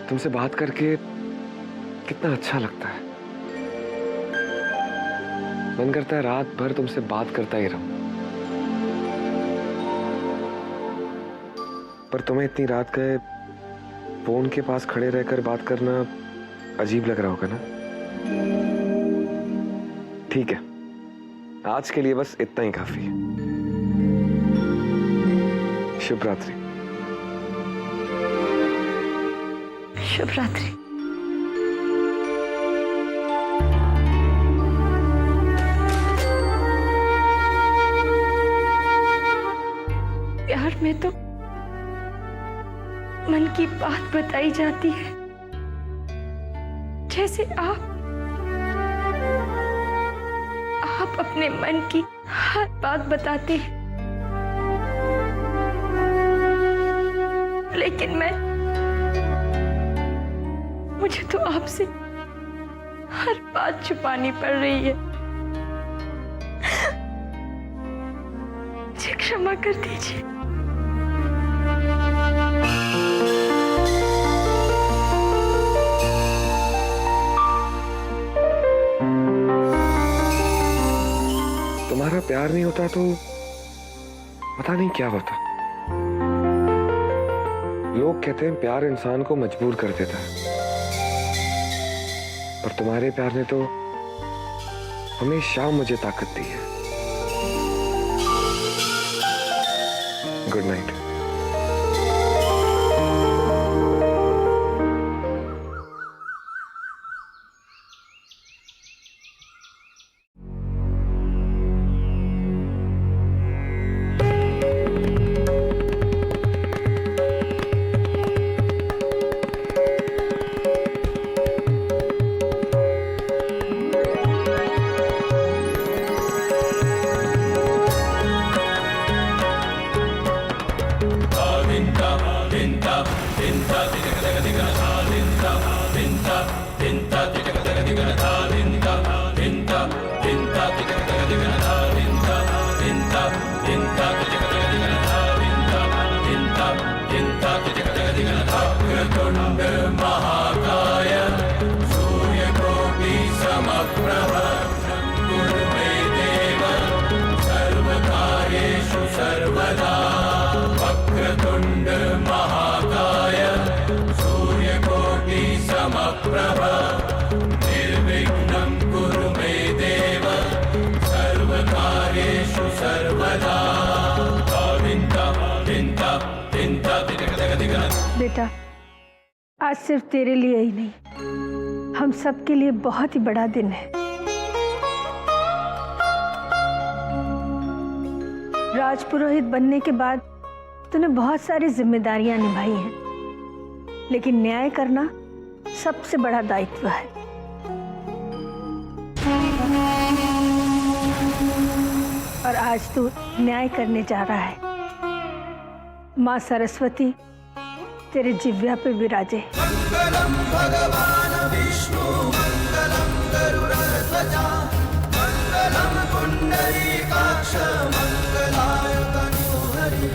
तुमसे बात करके कितना अच्छा लगता है। मन करता है रात भर तुमसे बात करता ही रहूं। पर तुम्हें इतनी रात गए फोन के पास खड़े रहकर बात करना अजीब लग रहा होगा ना? ठीक है, आज के लिए बस इतना ही काफी है। शुभ रात्रि। शुभ रात्रि। प्यार में तो मन की बात बताई जाती है, जैसे आप अपने मन की हर बात बताते हैं। लेकिन मुझे तो आपसे हर बात छुपानी पड़ रही है। मुझे क्षमा कर दीजिए। तुम्हारा प्यार नहीं होता तो पता नहीं क्या होता। लोग कहते हैं प्यार इंसान को मजबूर कर देता है, पर तुम्हारे प्यार ने तो हमेशा मुझे ताकत दी है। Good night. वक्रतुंड महाकाय सूर्यकोटि समप्रभ कुरु मे देव सर्वकार्येषु सर्वदा। वक्रतुंड महाकाय सूर्यकोटि समप्रभ निर्विघ्नं कुरु मे देव सर्वकार्येषु सर्वदा। बेटा, आज सिर्फ तेरे लिए ही नहीं, हम सबके लिए बहुत ही बड़ा दिन है। राजपुरोहित बनने के बाद तूने बहुत सारी जिम्मेदारियां निभाई हैं, लेकिन न्याय करना सबसे बड़ा दायित्व है। और आज तू न्याय करने जा रहा है। माँ सरस्वती तेरे जिह्वा पे विराजे। मंगलम भगवान विष्णु मंगलम गरुड़ध्वजा मंगलम पुंडरीकाक्ष मंगलाय तनोहरि।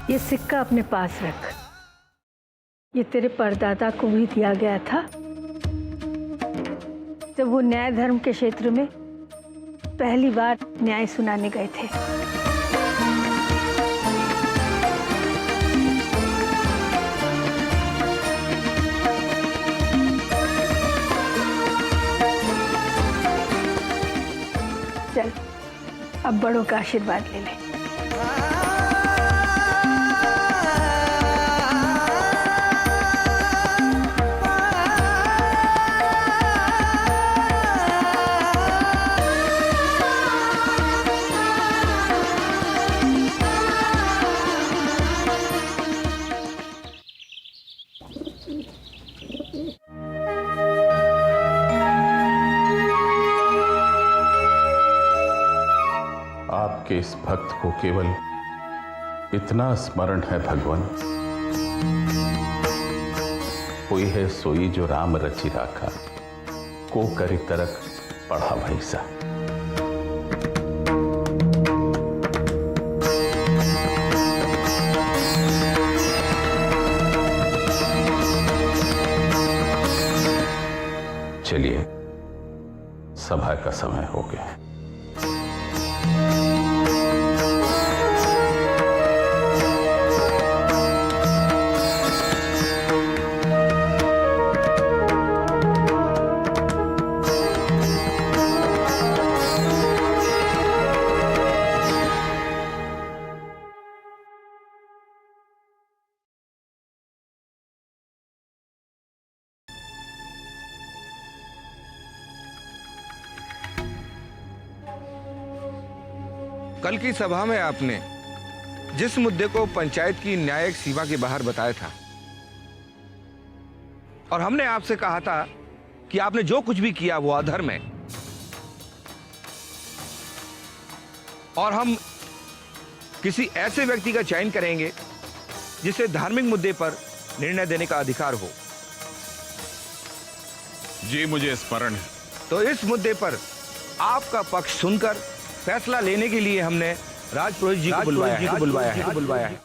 ये सिक्का अपने पास रख। ये तेरे परदादा को भी दिया गया था जब वो न्याय धर्म के क्षेत्र में पहली बार न्याय सुनाने गए थे। चल, अब बड़ों का आशीर्वाद ले ले। इस भक्त को केवल इतना स्मरण है भगवान, कोई है सोई जो राम रचि राखा, को करी तरक पढ़ा भैसा। चलिए, सभा का समय हो गया। कल की सभा में आपने जिस मुद्दे को पंचायत की न्यायिक सीमा के बाहर बताया था, और हमने आपसे कहा था कि आपने जो कुछ भी किया वो अधर्म है, और हम किसी ऐसे व्यक्ति का चयन करेंगे जिसे धार्मिक मुद्दे पर निर्णय देने का अधिकार हो। जी मुझे स्मरण है। तो इस मुद्दे पर आपका पक्ष सुनकर फैसला लेने के लिए हमने राजपुरोहित जी को बुलवाया है।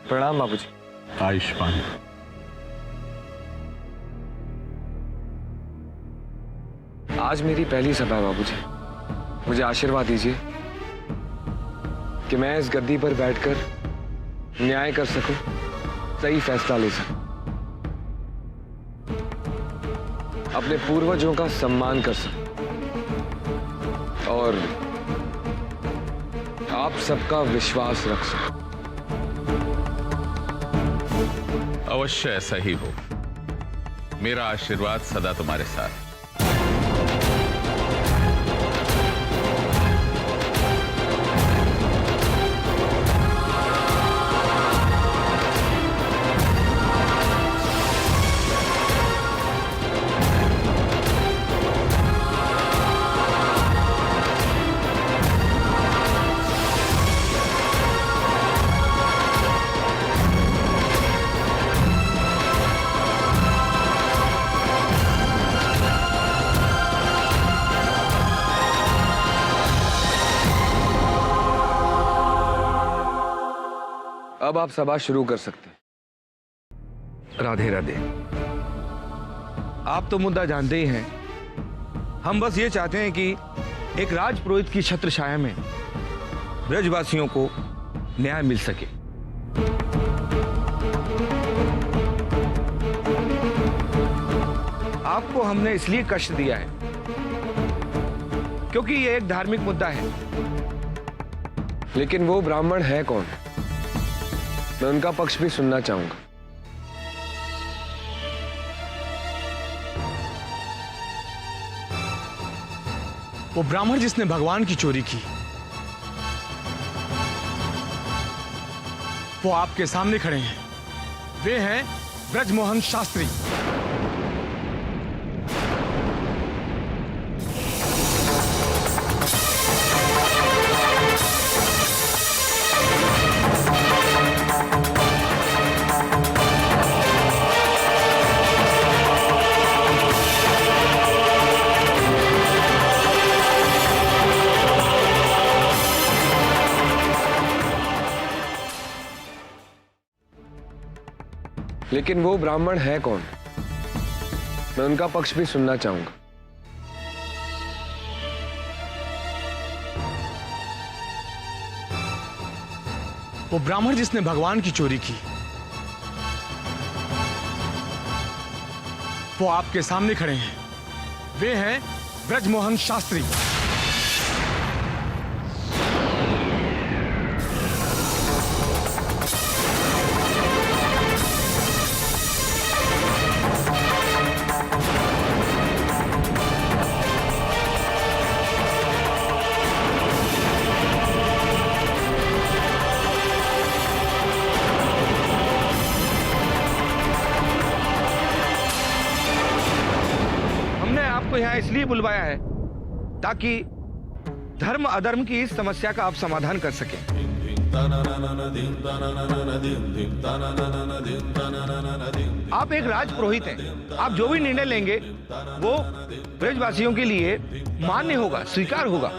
प्रणाम बाबूजी। आयुष्मान। आज मेरी पहली सभा है बाबूजी, मुझे आशीर्वाद दीजिए कि मैं इस गद्दी पर बैठकर न्याय कर सकूं, सही फैसला ले सकूं, अपने पूर्वजों का सम्मान कर सकूं और आप सबका विश्वास रख सकूं। अवश्य ऐसा ही हो। मेरा आशीर्वाद सदा तुम्हारे साथ। अब आप सभा शुरू कर सकते हैं। राधे राधे। आप तो मुद्दा जानते ही हैं। हम बस ये चाहते हैं कि एक राजपुरोहित की छत्रछाया में ब्रजवासियों को न्याय मिल सके। आपको हमने इसलिए कष्ट दिया है क्योंकि ये एक धार्मिक मुद्दा है। लेकिन वो ब्राह्मण है कौन? मैं उनका पक्ष भी सुनना चाहूंगा। वो ब्राह्मण जिसने भगवान की चोरी की, वो आपके सामने खड़े हैं। वे हैं ब्रजमोहन शास्त्री। लेकिन वो ब्राह्मण है कौन? मैं उनका पक्ष भी सुनना चाहूंगा। वो ब्राह्मण जिसने भगवान की चोरी की, वो आपके सामने खड़े हैं। वे हैं ब्रजमोहन शास्त्री। आपको यहाँ इसलिए बुलवाया है ताकि धर्म अधर्म की इस समस्या का आप समाधान कर सकें। आप एक राजपुरोहित हैं। आप जो भी निर्णय लेंगे वो ब्रजवासियों के लिए मान्य होगा, स्वीकार होगा।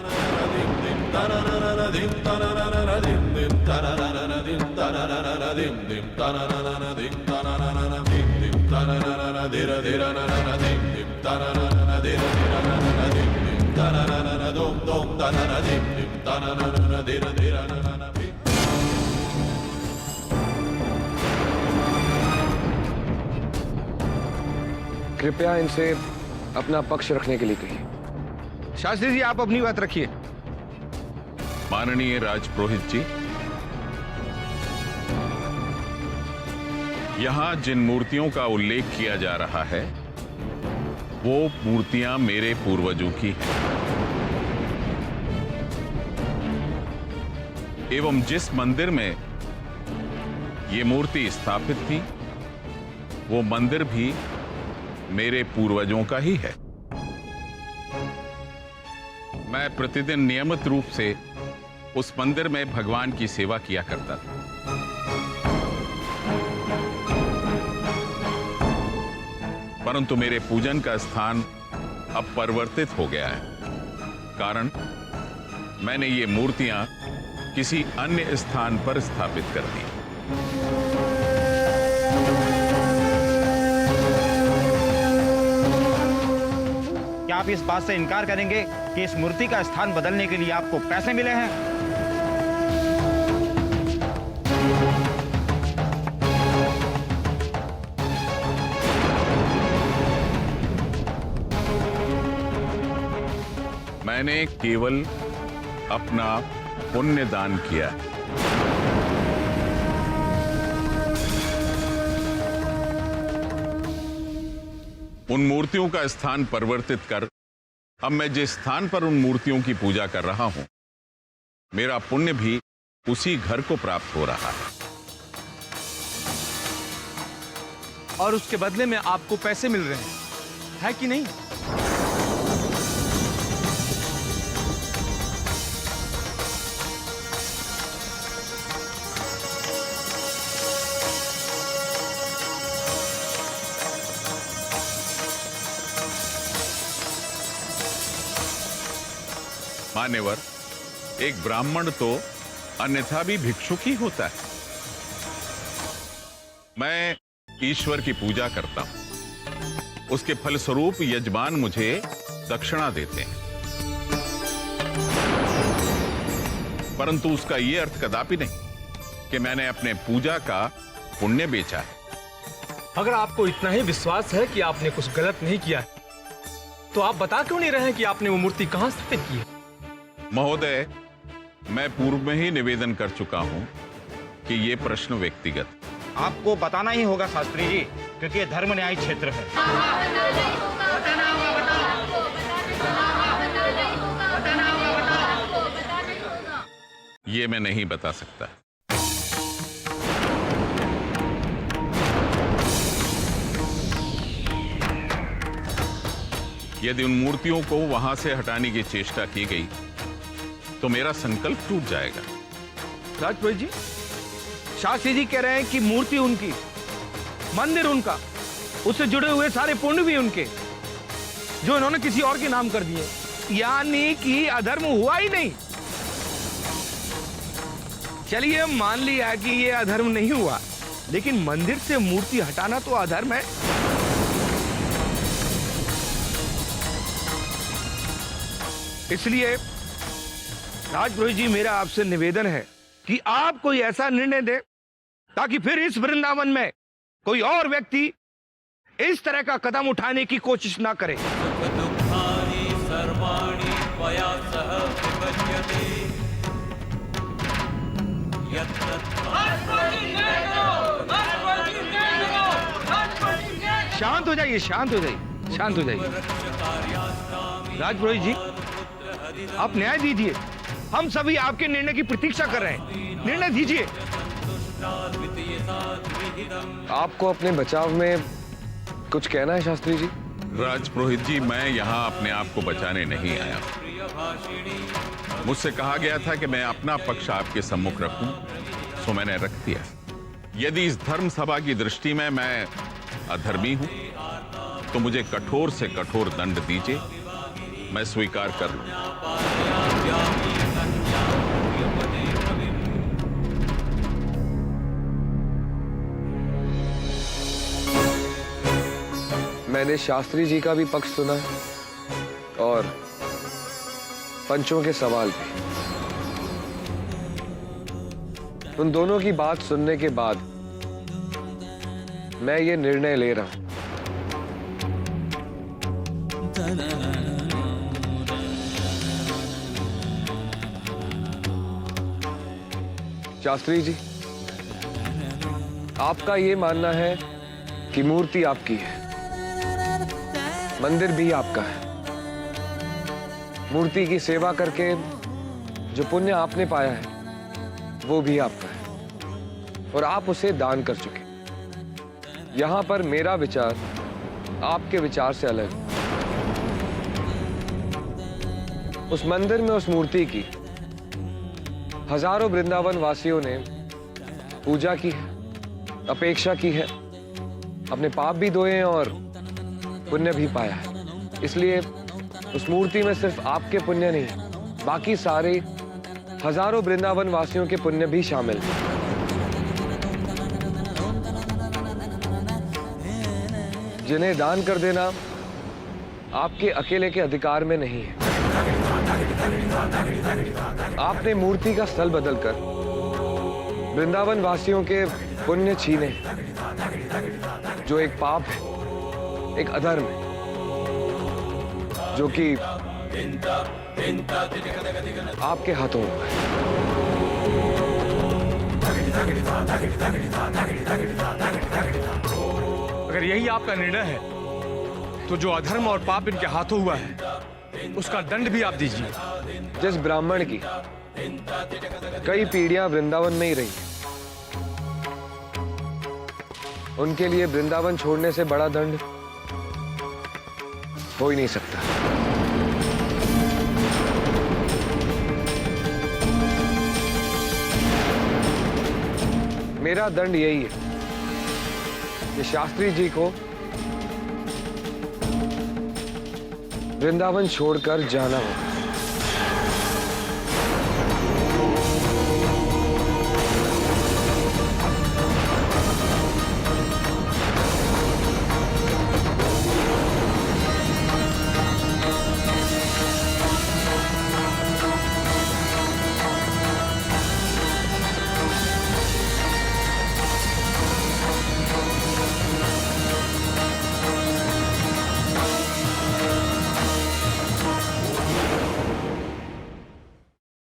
कृपया इनसे अपना पक्ष रखने के लिए कहिए। शास्त्री जी, आप अपनी बात रखिए। माननीय राजपुरोहित जी, यहां जिन मूर्तियों का उल्लेख किया जा रहा है वो मूर्तियां मेरे पूर्वजों की हैं एवं जिस मंदिर में ये मूर्ति स्थापित थी वो मंदिर भी मेरे पूर्वजों का ही है। मैं प्रतिदिन नियमित रूप से उस मंदिर में भगवान की सेवा किया करता था। परंतु मेरे पूजन का स्थान अब परिवर्तित हो गया है, कारण मैंने ये मूर्तियां किसी अन्य स्थान पर स्थापित कर दी। क्या आप इस बात से इनकार करेंगे कि इस मूर्ति का स्थान बदलने के लिए आपको पैसे मिले हैं? मैंने केवल अपना पुण्य दान किया। उन मूर्तियों का स्थान परिवर्तित कर अब मैं जिस स्थान पर उन मूर्तियों की पूजा कर रहा हूं, मेरा पुण्य भी उसी घर को प्राप्त हो रहा है। और उसके बदले में आपको पैसे मिल रहे हैं, है कि नहीं? मान्यवर, एक ब्राह्मण तो अन्यथा भी भिक्षुक ही होता है। मैं ईश्वर की पूजा करता हूं, उसके फलस्वरूप यजमान मुझे दक्षिणा देते हैं, परंतु उसका यह अर्थ कदापि नहीं कि मैंने अपने पूजा का पुण्य बेचा है। अगर आपको इतना ही विश्वास है कि आपने कुछ गलत नहीं किया है, तो आप बता क्यों नहीं रहे हैं कि आपने वो मूर्ति कहां स्थापित की है? महोदय, मैं पूर्व में ही निवेदन कर चुका हूं कि यह प्रश्न व्यक्तिगत। आपको बताना ही होगा शास्त्री जी, क्योंकि ये धर्म न्याय क्षेत्र है। ये मैं नहीं बता सकता। यदि उन मूर्तियों को वहां से हटाने की चेष्टा की गई तो मेरा संकल्प टूट जाएगा। राजपुरोहित जी, शास्त्री जी कह रहे हैं कि मूर्ति उनकी, मंदिर उनका, उससे जुड़े हुए सारे पुण्य भी उनके, जो इन्होंने किसी और के नाम कर दिए, यानी कि अधर्म हुआ ही नहीं। चलिए मान लिया कि ये अधर्म नहीं हुआ, लेकिन मंदिर से मूर्ति हटाना तो अधर्म है। इसलिए राजपुरोहित जी, मेरा आपसे निवेदन है कि आप कोई ऐसा निर्णय दें ताकि फिर इस वृंदावन में कोई और व्यक्ति इस तरह का कदम उठाने की कोशिश ना करे। दुःखानि सर्वाणि त्वया सह विभज्यते शांत हो जाइए, शांत हो जाइए, शांत हो जाइए। राजपुरोहित जी, आप न्याय दीजिए। हम सभी आपके निर्णय की प्रतीक्षा कर रहे हैं। निर्णय दीजिए। आपको अपने बचाव में कुछ कहना है शास्त्री जी? राजपुरोहित जी, मैं यहाँ अपने आप को बचाने नहीं आया। मुझसे कहा गया था कि मैं अपना पक्ष आपके सम्मुख रखूं, सो मैंने रख दिया। यदि इस धर्म सभा की दृष्टि में मैं अधर्मी हूं तो मुझे कठोर से कठोर दंड दीजिए, मैं स्वीकार कर लूं। मैंने शास्त्री जी का भी पक्ष सुना है और पंचों के सवाल भी। उन दोनों की बात सुनने के बाद मैं ये निर्णय ले रहा हूं। शास्त्री जी, आपका ये मानना है कि मूर्ति आपकी है, मंदिर भी आपका है। मूर्ति की सेवा करके जो पुण्य आपने पाया है वो भी आपका है और आप उसे दान कर चुके। यहां पर मेरा विचार आपके विचार से अलग है। उस मंदिर में उस मूर्ति की हजारों वृंदावन वासियों ने पूजा की है, अपेक्षा की है, अपने पाप भी धोए हैं और पुण्य भी पाया है। इसलिए उस मूर्ति में सिर्फ आपके पुण्य नहीं, बाकी सारे हजारों वृंदावन वासियों के पुण्य भी शामिल हैं। जिन्हें दान कर देना आपके अकेले के अधिकार में नहीं है। आपने मूर्ति का स्थल बदलकर वृंदावन वासियों के पुण्य छीने, जो एक पाप है, एक अधर्म है, जो कि आपके हाथों में है। अगर यही आपका निर्णय है तो जो अधर्म और पाप इनके हाथों हुआ है उसका दंड भी आप दीजिए। जिस ब्राह्मण की कई पीढ़ियां वृंदावन में ही रही, उनके लिए वृंदावन छोड़ने से बड़ा दंड हो ही नहीं सकता। मेरा दंड यही है कि शास्त्री जी को वृंदावन छोड़कर जाना होगा।